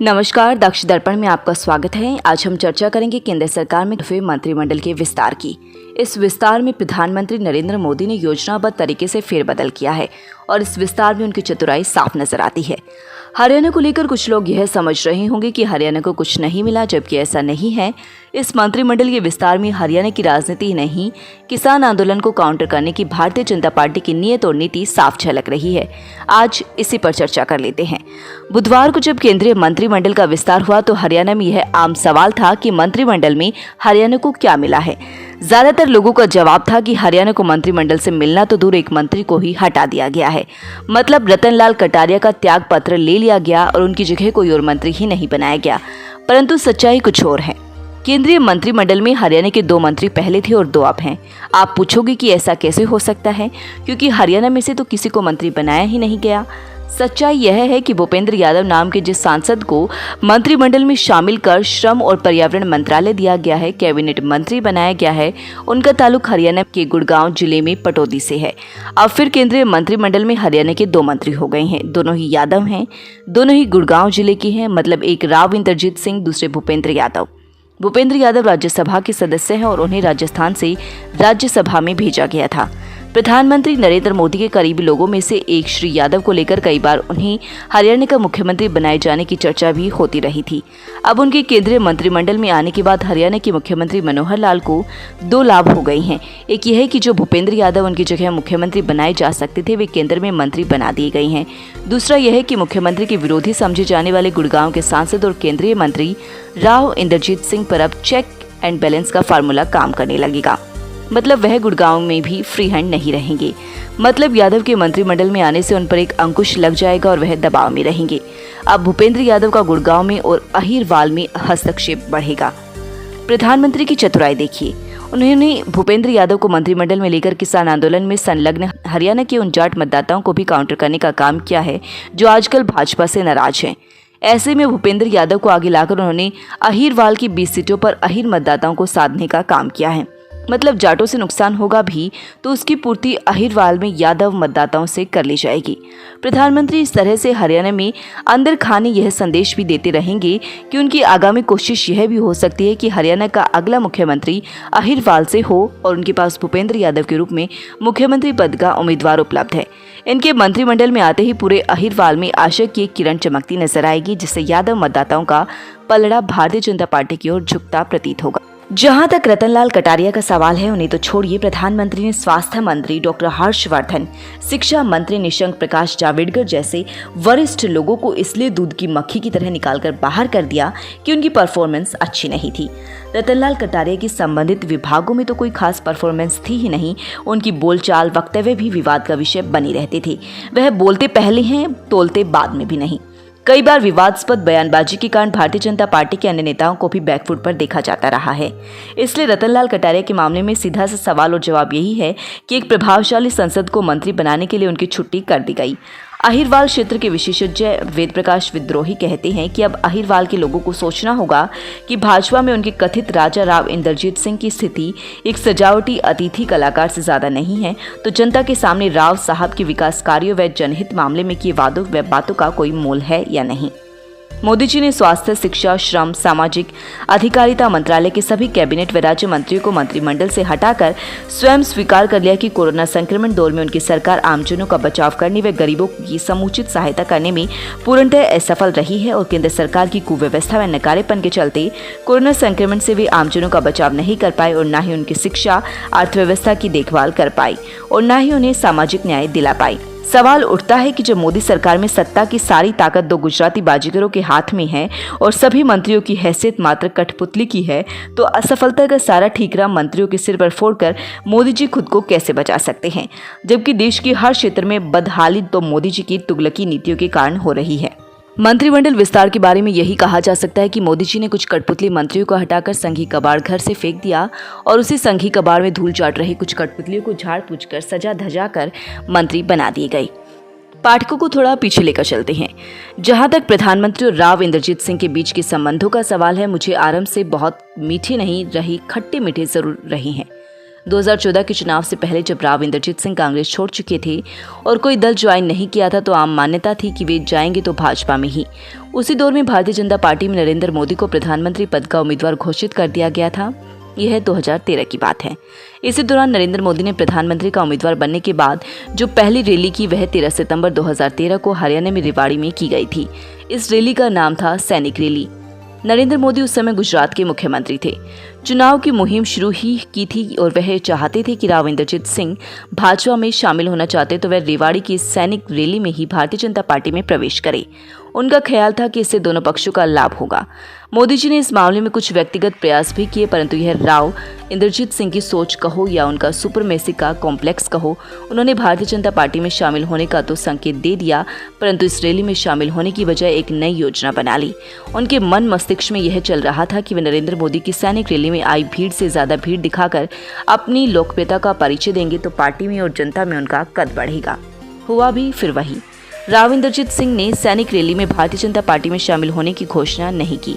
नमस्कार, दक्ष दर्पण में आपका स्वागत है। आज हम चर्चा करेंगे केंद्र सरकार में हुए मंत्रिमंडल के विस्तार की। इस विस्तार में प्रधानमंत्री नरेंद्र मोदी ने योजनाबद्ध तरीके से फेरबदल किया है और इस विस्तार में उनकी चतुराई साफ नजर आती है। हरियाणा को लेकर कुछ लोग यह समझ रहे होंगे कि हरियाणा को कुछ नहीं मिला, जबकि ऐसा नहीं है। इस मंत्रिमंडल के विस्तार में हरियाणा की राजनीति ही नहीं, किसान आंदोलन को काउंटर करने की भारतीय जनता पार्टी की नीयत और नीति साफ झलक रही है। आज इसी पर चर्चा कर लेते हैं। बुधवार को जब केंद्रीय मंत्रिमंडल का विस्तार हुआ तो हरियाणा में यह आम सवाल था कि मंत्रिमंडल में हरियाणा को क्या मिला है। ज्यादातर लोगों का जवाब था कि हरियाणा को मंत्रिमंडल से मिलना तो दूर, एक मंत्री को ही हटा दिया गया है। मतलब रतनलाल कटारिया का त्याग पत्र ले लिया गया और उनकी जगह कोई और मंत्री ही नहीं बनाया गया। परंतु सच्चाई कुछ और है। केंद्रीय मंत्रिमंडल में हरियाणा के 2 मंत्री पहले थे और 2 अब हैं। आप पूछोगे कि ऐसा कैसे हो सकता है, क्योंकि हरियाणा में से तो किसी को मंत्री बनाया ही नहीं गया। सच्चाई यह है कि भूपेंद्र यादव नाम के जिस सांसद को मंत्रिमंडल में शामिल कर श्रम और पर्यावरण मंत्रालय दिया गया है, कैबिनेट मंत्री बनाया गया है, उनका ताल्लुक हरियाणा के गुड़गांव जिले में पटौदी से है। अब फिर केंद्रीय मंत्रिमंडल में हरियाणा के 2 मंत्री हो गए हैं। दोनों ही यादव हैं, दोनों ही गुड़गांव जिले के हैं। मतलब एक राव इंद्रजीत सिंह, दूसरे भूपेंद्र यादव। भूपेंद्र यादव राज्यसभा के सदस्य हैं और उन्हें राजस्थान से राज्यसभा में भेजा गया था। प्रधानमंत्री नरेंद्र मोदी के करीबी लोगों में से एक श्री यादव को लेकर कई बार उन्हें हरियाणा का मुख्यमंत्री बनाए जाने की चर्चा भी होती रही थी। अब उनके केंद्रीय मंत्रिमंडल में आने के बाद हरियाणा के मुख्यमंत्री मनोहर लाल को 2 लाभ हो गए हैं। एक यह है कि जो भूपेंद्र यादव उनकी जगह मुख्यमंत्री बनाए जा सकते थे, वे केंद्र में मंत्री बना दिए गए हैं। दूसरा यह है कि मुख्यमंत्री के विरोधी समझे जाने वाले गुड़गांव के सांसद और केंद्रीय मंत्री राव इंद्रजीत सिंह पर अब चेक एंड बैलेंस का फार्मूला काम करने लगेगा। मतलब वह गुड़गांव में भी फ्री हैंड नहीं रहेंगे। मतलब यादव के मंत्रिमंडल में आने से उन पर एक अंकुश लग जाएगा और वह दबाव में रहेंगे। अब भूपेंद्र यादव का गुड़गांव में और अहीरवाल में हस्तक्षेप बढ़ेगा। प्रधानमंत्री की चतुराई देखिए। उन्होंने भूपेंद्र यादव को मंत्रिमंडल में लेकर किसान आंदोलन में संलग्न हरियाणा के उन जाट मतदाताओं को भी काउंटर करने का काम किया है जो आजकल भाजपा से नाराज हैं। ऐसे में भूपेंद्र यादव को आगे लाकर उन्होंने अहीरवाल की 20 सीटों पर अहीर मतदाताओं को साधने का काम किया है। मतलब जाटों से नुकसान होगा भी तो उसकी पूर्ति अहीरवाल में यादव मतदाताओं से कर ली जाएगी। प्रधानमंत्री इस तरह से हरियाणा में अंदर खाने यह संदेश भी देते रहेंगे कि उनकी आगामी कोशिश यह भी हो सकती है कि हरियाणा का अगला मुख्यमंत्री अहीरवाल से हो और उनके पास भूपेंद्र यादव के रूप में मुख्यमंत्री पद का उम्मीदवार उपलब्ध है। इनके मंत्रिमंडल में आते ही पूरे अहीरवाल में आशा की एक किरण चमकती नजर आएगी, जिससे यादव मतदाताओं का पलड़ा भारतीय जनता पार्टी की ओर झुकता प्रतीत होगा। जहां तक रतनलाल कटारिया का सवाल है, उन्हें तो छोड़िए। प्रधानमंत्री ने स्वास्थ्य मंत्री डॉक्टर हर्षवर्धन, शिक्षा मंत्री निशंक प्रकाश जावड़ेकर जैसे वरिष्ठ लोगों को इसलिए दूध की मक्खी की तरह निकालकर बाहर कर दिया कि उनकी परफॉर्मेंस अच्छी नहीं थी। रतनलाल कटारिया की संबंधित विभागों में तो कोई खास परफॉर्मेंस थी ही नहीं। उनकी बोलचाल, वक्तव्य भी विवाद का विषय बनी रहते थे। वह बोलते पहले हैं, तोलते बाद में भी नहीं। कई बार विवादास्पद बयानबाजी के कारण भारतीय जनता पार्टी के अन्य नेताओं को भी बैकफुट पर देखा जाता रहा है। इसलिए रतनलाल कटारिया के मामले में सीधा सा सवाल और जवाब यही है कि एक प्रभावशाली संसद को मंत्री बनाने के लिए उनकी छुट्टी कर दी गई। अहीरवाल क्षेत्र के विशेषज्ञ वेद प्रकाश विद्रोही कहते हैं कि अब अहीरवाल के लोगों को सोचना होगा कि भाजपा में उनके कथित राजा राव इंद्रजीत सिंह की स्थिति एक सजावटी अतिथि कलाकार से ज्यादा नहीं है, तो जनता के सामने राव साहब के विकास कार्यों व जनहित मामले में किए वादों व बातों का कोई मोल है या नहीं। मोदी जी ने स्वास्थ्य, शिक्षा, श्रम, सामाजिक अधिकारिता मंत्रालय के सभी कैबिनेट व राज्य मंत्रियों को मंत्रिमंडल से हटाकर स्वयं स्वीकार कर लिया कि कोरोना संक्रमण दौर में उनकी सरकार आमजनों का बचाव करने व गरीबों की समुचित सहायता करने में पूर्णतः असफल रही है और केंद्र सरकार की कुव्यवस्था व नकारेपन के चलते कोरोना संक्रमण से वे आमजनों का बचाव नहीं कर पाए और न ही उनकी शिक्षा, अर्थव्यवस्था की देखभाल कर पाई और न ही उन्हें सामाजिक न्याय दिला पाई। सवाल उठता है कि जब मोदी सरकार में सत्ता की सारी ताकत 2 गुजराती बाजीगरों के हाथ में है और सभी मंत्रियों की हैसियत मात्र कठपुतली की है, तो असफलता का सारा ठीकरा मंत्रियों के सिर पर फोड़कर मोदी जी खुद को कैसे बचा सकते हैं, जबकि देश के हर क्षेत्र में बदहाली तो मोदी जी की तुगलकी नीतियों के कारण हो रही है। मंत्रिमंडल विस्तार के बारे में यही कहा जा सकता है कि मोदी जी ने कुछ कठपुतली मंत्रियों को हटाकर संघी कबाड़ घर से फेंक दिया और उसी संघी कबाड़ में धूल चाट रहे कुछ कठपुतलियों को झाड़ पूछ कर सजा धजा कर मंत्री बना दिए गए। पाठकों को थोड़ा पीछे लेकर चलते हैं। जहां तक प्रधानमंत्री और राव इंद्रजीत सिंह के बीच के संबंधों का सवाल है, मुझे आरंभ से बहुत मीठी नहीं रही, खट्टे मीठे जरूर रहे हैं। 2014 के चुनाव से पहले जब राव इंद्रजीत सिंह कांग्रेस छोड़ चुके थे और कोई दल ज्वाइन नहीं किया था तो आम मान्यता थी कि वे जाएंगे तो भाजपा में ही। उसी दौर में भारतीय जनता पार्टी में नरेंद्र मोदी को प्रधानमंत्री पद का उम्मीदवार घोषित कर दिया गया था। यह 2013 की बात है। इसी दौरान नरेंद्र मोदी ने प्रधानमंत्री का उम्मीदवार बनने के बाद जो पहली रैली की वह 13 सितंबर 2013 को हरियाणा में रेवाड़ी में की गई थी। इस रैली का नाम था सैनिक रैली। नरेंद्र मोदी उस समय गुजरात के मुख्यमंत्री थे। चुनाव की मुहिम शुरू ही की थी और वह चाहते थे कि राव इंद्रजीत सिंह भाजपा में शामिल होना चाहते तो वह रेवाड़ी की सैनिक रैली में ही भारतीय जनता पार्टी में प्रवेश करे। उनका ख्याल था कि इससे दोनों पक्षों का लाभ होगा। मोदी जी ने इस मामले में कुछ व्यक्तिगत प्रयास भी किए, परंतु यह राव इंद्रजीत सिंह की सोच कहो या उनका सुपरमेसी का कॉम्प्लेक्स कहो, उन्होंने भारतीय जनता पार्टी में शामिल होने का तो संकेत दे दिया, परंतु इस रैली में शामिल होने की बजाय एक नई योजना बना ली। उनके मन मस्तिष्क में यह चल रहा था कि वे नरेंद्र मोदी की सैनिक रैली में आई भीड़ से ज्यादा भीड़ दिखाकर अपनी लोकप्रियता का परिचय देंगे तो पार्टी में और जनता में उनका कद बढ़ेगा। हुआ भी फिर वही। राव इंद्रजीत सिंह ने सैनिक रैली में भारतीय जनता पार्टी में शामिल होने की घोषणा नहीं की,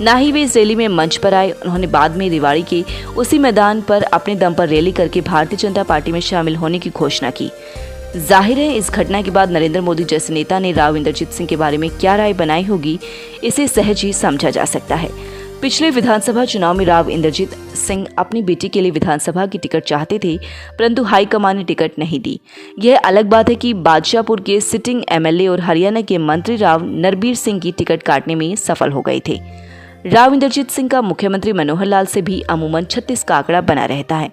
ना ही वे इस रैली में मंच पर आए। उन्होंने बाद में रेवाड़ी के उसी मैदान पर अपने दम पर रैली करके भारतीय जनता पार्टी में शामिल होने की घोषणा की। जाहिर है इस घटना के बाद नरेंद्र मोदी जैसे नेता ने राव इंद्रजीत सिंह के बारे में क्या राय बनाई होगी, इसे सहज ही समझा जा सकता है। पिछले विधानसभा चुनाव में राव इंद्रजीत सिंह अपनी बेटी के लिए विधानसभा की टिकट चाहते थे, परंतु हाईकमान ने टिकट नहीं दी। यह अलग बात है कि बादशाहपुर के सिटिंग एमएलए और हरियाणा के मंत्री राव नरबीर सिंह की टिकट काटने में सफल हो गए थे। राव इंद्रजीत सिंह का मुख्यमंत्री मनोहर लाल से भी अमूमन 36 का आंकड़ा बना रहता है।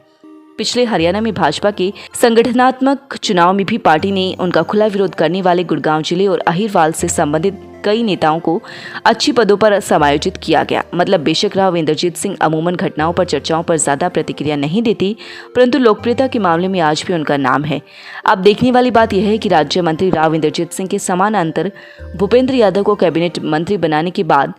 पिछले हरियाणा में भाजपा के संगठनात्मक चुनाव में भी पार्टी ने उनका खुला विरोध करने वाले गुड़गांव जिले और अहिरवाल से संबंधित कई नेताओं को अच्छी पदों पर समायोजित किया गया। मतलब बेशक राव इंद्रजीत सिंह अमूमन घटनाओं पर चर्चाओं पर ज्यादा प्रतिक्रिया नहीं देती, परंतु लोकप्रियता के मामले में आज भी उनका नाम है। अब देखने वाली बात यह है कि राज्य मंत्री राव इंद्रजीत सिंह के समानांतर भूपेंद्र यादव को कैबिनेट मंत्री बनाने के बाद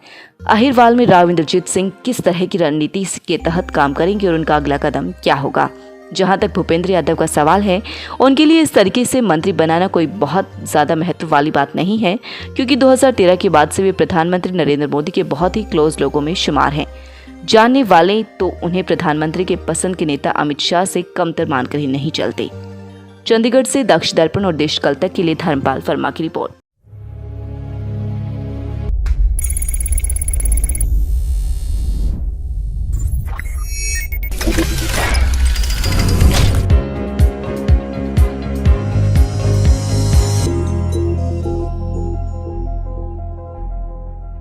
अहिरवाल में राव इंद्रजीत सिंह किस तरह की रणनीति के तहत काम करेंगे और उनका अगला कदम क्या होगा। जहां तक भूपेंद्र यादव का सवाल है, उनके लिए इस तरीके से मंत्री बनाना कोई बहुत ज्यादा महत्व वाली बात नहीं है, क्योंकि 2013 के बाद से वे प्रधानमंत्री नरेंद्र मोदी के बहुत ही क्लोज लोगों में शुमार हैं। जानने वाले तो उन्हें प्रधानमंत्री के पसंद के नेता अमित शाह से कमतर मानकर ही नहीं चलते। चंडीगढ़ से दक्ष दर्पण और देश कल तक के लिए धर्मपाल वर्मा की रिपोर्ट।